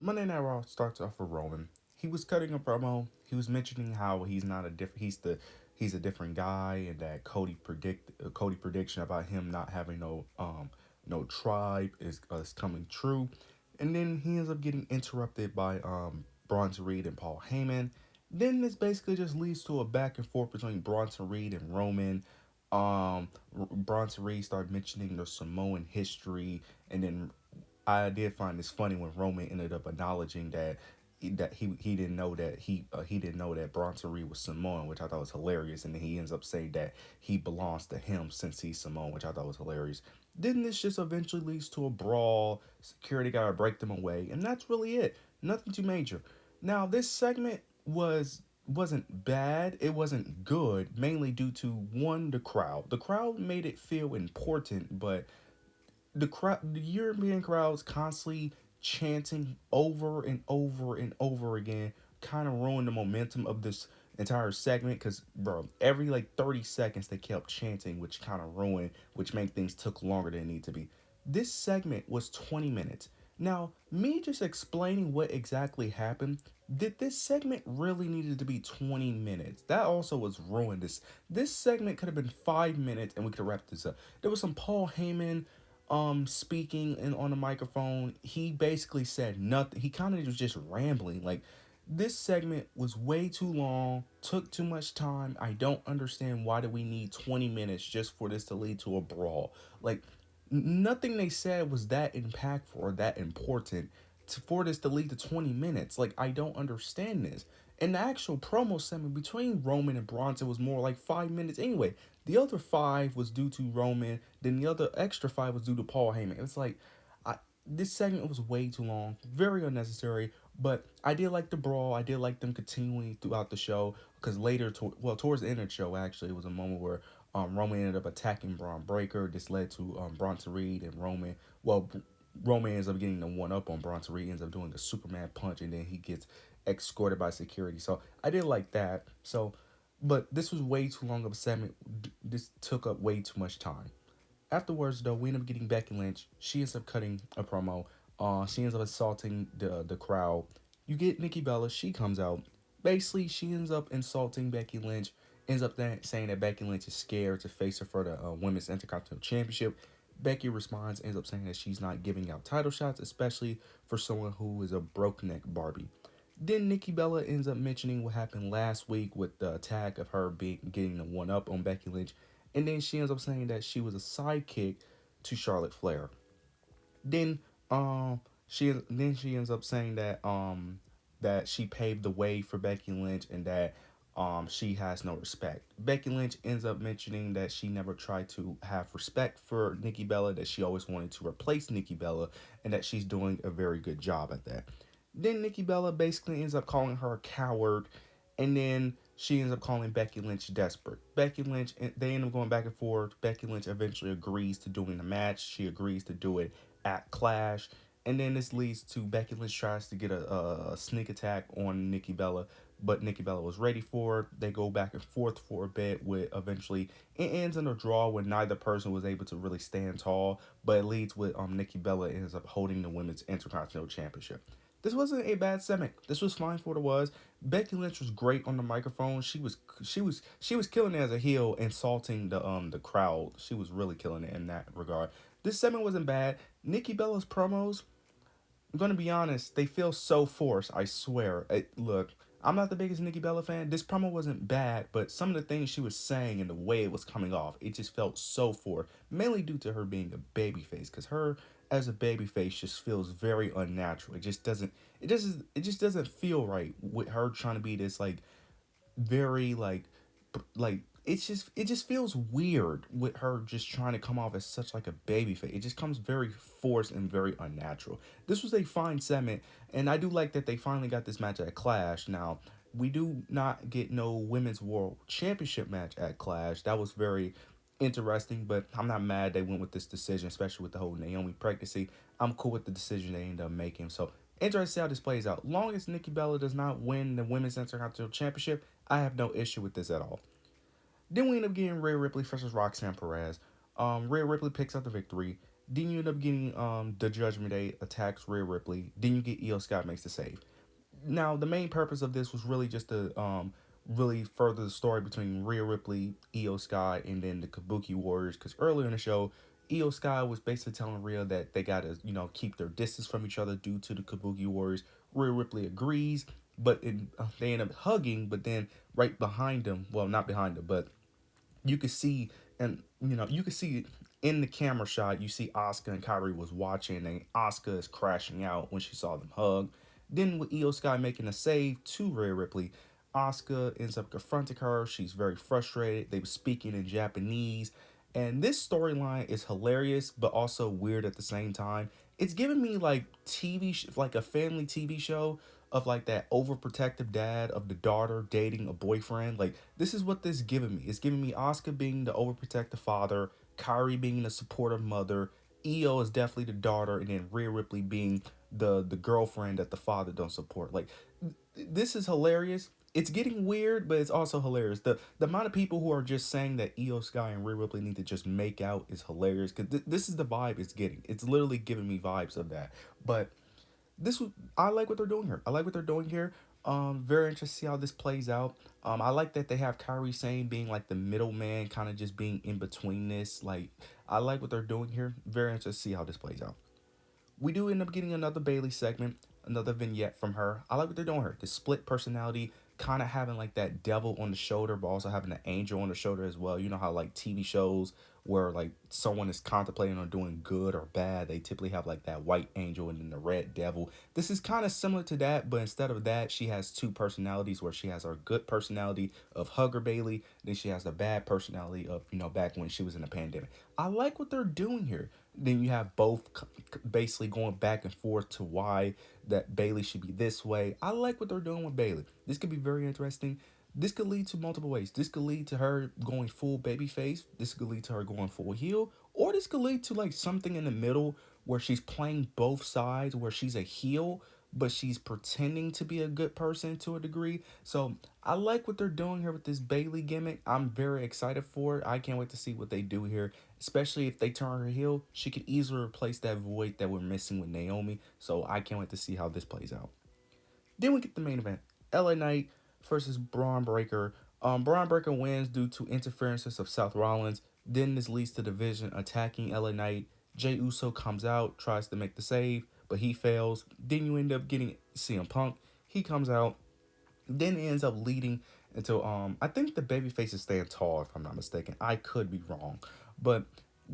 Monday Night Raw starts off with Roman. He was cutting a promo. He was mentioning how he's not a different. He's a different guy, and that Cody prediction about him not having no tribe is coming true. And then he ends up getting interrupted by Bronson Reed and Paul Heyman. Then this basically just leads to a back and forth between Bronson Reed and Roman. Bronson Reed started mentioning the Samoan history, and then I did find this funny when Roman ended up acknowledging that he didn't know he didn't know that Bronson Reed was Samoan, which I thought was hilarious, and then he ends up saying that he belongs to him since he's Samoan, which I thought was hilarious. Then this just eventually leads to a brawl. Security gotta break them away, and that's really it. Nothing too major. Now this segment wasn't bad. It wasn't good, mainly due to one, the crowd. The crowd made it feel important, but the European crowds constantly chanting over and over and over again kind of ruined the momentum of this entire segment because bro, every like 30 seconds they kept chanting, which kind of ruined, which made things took longer than it need to be. This segment was 20 minutes. Now, me just explaining what exactly happened, did this segment really needed to be 20 minutes? That also was ruined. This segment could have been 5 minutes and we could have wrapped this up. There was some Paul Heyman speaking and on the microphone. He basically said nothing. He kind of was just rambling. Like, this segment was way too long, took too much time. I don't understand why do we need 20 minutes just for this to lead to a brawl. Like, nothing they said was that impactful or that important for this to lead to 20 minutes. Like, I don't understand this. And the actual promo segment between Roman and Bronson was more like 5 minutes anyway. The other five was due to Roman, then the other extra five was due to Paul Heyman. It's like, I, this segment was way too long, very unnecessary. But I did like the brawl. I did like them continuing throughout the show because later, towards the end of the show, actually, it was a moment where Roman ended up attacking Braun Breaker. This led to Bronson Reed and Roman. Roman ends up getting the one up on Bronson Reed, ends up doing the Superman punch, and then he gets escorted by security. So I did like that. So, but this was way too long of a segment. This took up way too much time. Afterwards, though, we end up getting Becky Lynch. She ends up cutting a promo. She ends up assaulting the crowd. You get Nikki Bella. She comes out. Basically, she ends up insulting Becky Lynch. Ends up saying that Becky Lynch is scared to face her for the Women's Intercontinental Championship. Becky responds, ends up saying that she's not giving out title shots, especially for someone who is a broke neck Barbie. Then Nikki Bella ends up mentioning what happened last week with the attack of her getting the one up on Becky Lynch, and then she ends up saying that she was a sidekick to Charlotte Flair. Then she ends up saying that she paved the way for Becky Lynch and that she has no respect. Becky Lynch ends up mentioning that she never tried to have respect for Nikki Bella, that she always wanted to replace Nikki Bella, and that she's doing a very good job at that. Then Nikki Bella basically ends up calling her a coward, and then she ends up calling Becky Lynch desperate. Becky Lynch, they end up going back and forth. Becky Lynch eventually agrees to doing the match. She agrees to do it at Clash. And then this leads to Becky Lynch tries to get a sneak attack on Nikki Bella, but Nikki Bella was ready for it. They go back and forth for a bit, with eventually it ends in a draw when neither person was able to really stand tall, but it leads with Nikki Bella ends up holding the Women's Intercontinental Championship. This wasn't a bad segment. This was fine for what it was. Becky Lynch was great on the microphone. She was killing it as a heel, insulting the crowd. She was really killing it in that regard. This segment wasn't bad. Nikki Bella's promos, I'm gonna be honest, they feel so forced. I swear. Look, I'm not the biggest Nikki Bella fan. This promo wasn't bad, but some of the things she was saying and the way it was coming off, it just felt so forced. Mainly due to her being a babyface, because her as a babyface just feels very unnatural. It just doesn't. It just doesn't feel right with her trying to be this like very like it just feels weird with her just trying to come off as such like a baby face. It just comes very forced and very unnatural. This was a fine segment, and I do like that they finally got this match at Clash. Now, we do not get no women's world championship match at Clash. That was very interesting, but I'm not mad they went with this decision, especially with the whole Naomi pregnancy. I'm cool with the decision they ended up making. So interested to see how this plays out. Long as Nikki Bella does not win the Women's Intercontinental Championship, I have no issue with this at all. Then we end up getting Rhea Ripley versus Roxanne Perez. Rhea Ripley picks up the victory. Then you end up getting the Judgment Day attacks Rhea Ripley. Then you get Io Scott makes the save. Now the main purpose of this was really just to really further the story between Rhea Ripley, Io Sky, and then the Kabuki Warriors. Because earlier in the show, Io Sky was basically telling Rhea that they gotta keep their distance from each other due to the Kabuki Warriors. Rhea Ripley agrees, but they end up hugging. But then right behind them, well, not behind them, but you could see, and you could see in the camera shot, you see Asuka and Kyrie was watching, and Asuka is crashing out when she saw them hug. Then with Io Sky making a save to Rhea Ripley, Asuka ends up confronting her. She's very frustrated. They were speaking in Japanese, and this storyline is hilarious but also weird at the same time. It's giving me like like a family TV show of like that overprotective dad of the daughter dating a boyfriend. Like this is what this is giving me. It's giving me Oscar being the overprotective father, Kyrie being the supportive mother, Io is definitely the daughter, and then Rhea Ripley being the girlfriend that the father don't support. Like this is hilarious. It's getting weird, but it's also hilarious. The amount of people who are just saying that Io Sky and Rhea Ripley need to just make out is hilarious because this is the vibe it's getting. It's literally giving me vibes of that. But this I like what they're doing here. I like what they're doing here. Very interested to see how this plays out. I like that they have Kyrie Sane being like the middleman, kind of just being in between this. Like, I like what they're doing here. Very interested to see how this plays out. We do end up getting another Bailey segment, another vignette from her. I like what they're doing here. The split personality, kind of having like that devil on the shoulder, but also having an angel on the shoulder as well. You know how like TV shows where like someone is contemplating on doing good or bad, they typically have like that white angel and then the red devil. This is kind of similar to that, but instead of that, she has two personalities where she has her good personality of Hugger Bailey, then she has the bad personality of, back when she was in the pandemic. I like what they're doing here. Then you have both basically going back and forth to why that Bailey should be this way. I like what they're doing with Bailey. This could be very interesting. This could lead to multiple ways. This could lead to her going full babyface. This could lead to her going full heel. Or this could lead to like something in the middle where she's playing both sides, where she's a heel, but she's pretending to be a good person to a degree. So I like what they're doing here with this Bailey gimmick. I'm very excited for it. I can't wait to see what they do here. Especially if they turn her heel, she could easily replace that void that we're missing with Naomi. So I can't wait to see how this plays out. Then we get the main event: LA Knight versus Braun Breaker. Braun Breaker wins due to interferences of Seth Rollins. Then this leads to Division attacking LA Knight. Jey Uso comes out, tries to make the save, but he fails. Then you end up getting CM Punk. He comes out, then it ends up leading into I think the baby faces stand tall if I'm not mistaken. I could be wrong. But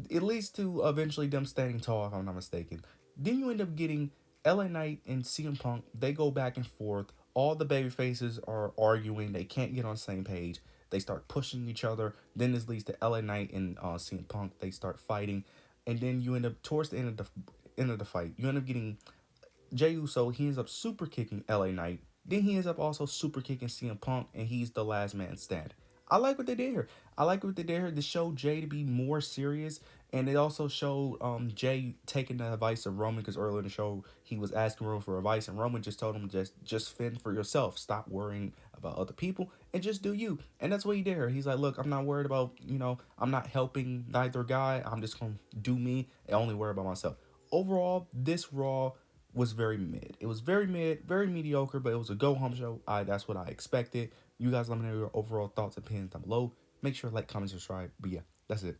it leads to eventually them standing tall if I'm not mistaken. Then you end up getting LA Knight and CM Punk. They go back and forth. All the baby faces are arguing. They can't get on the same page. They start pushing each other. Then this leads to LA Knight and CM Punk. They start fighting. And then you end up towards the end of the fight, you end up getting Jey Uso. He ends up super kicking LA Knight. Then he ends up also super kicking CM Punk, and he's the last man standing. I like what they did here. I like what they did here to show Jay to be more serious, and it also showed Jay taking the advice of Roman, because earlier in the show he was asking Roman for advice, and Roman just told him just fend for yourself, stop worrying about other people, and just do you. And that's what he did here. He's like, look, I'm not worried about I'm not helping neither guy. I'm just gonna do me and only worry about myself. Overall, this Raw was very mid. It was very mid, very mediocre, but it was a go home show. That's what I expected. You guys let me know your overall thoughts and opinions down below. Make sure to like, comment, subscribe. But yeah, that's it.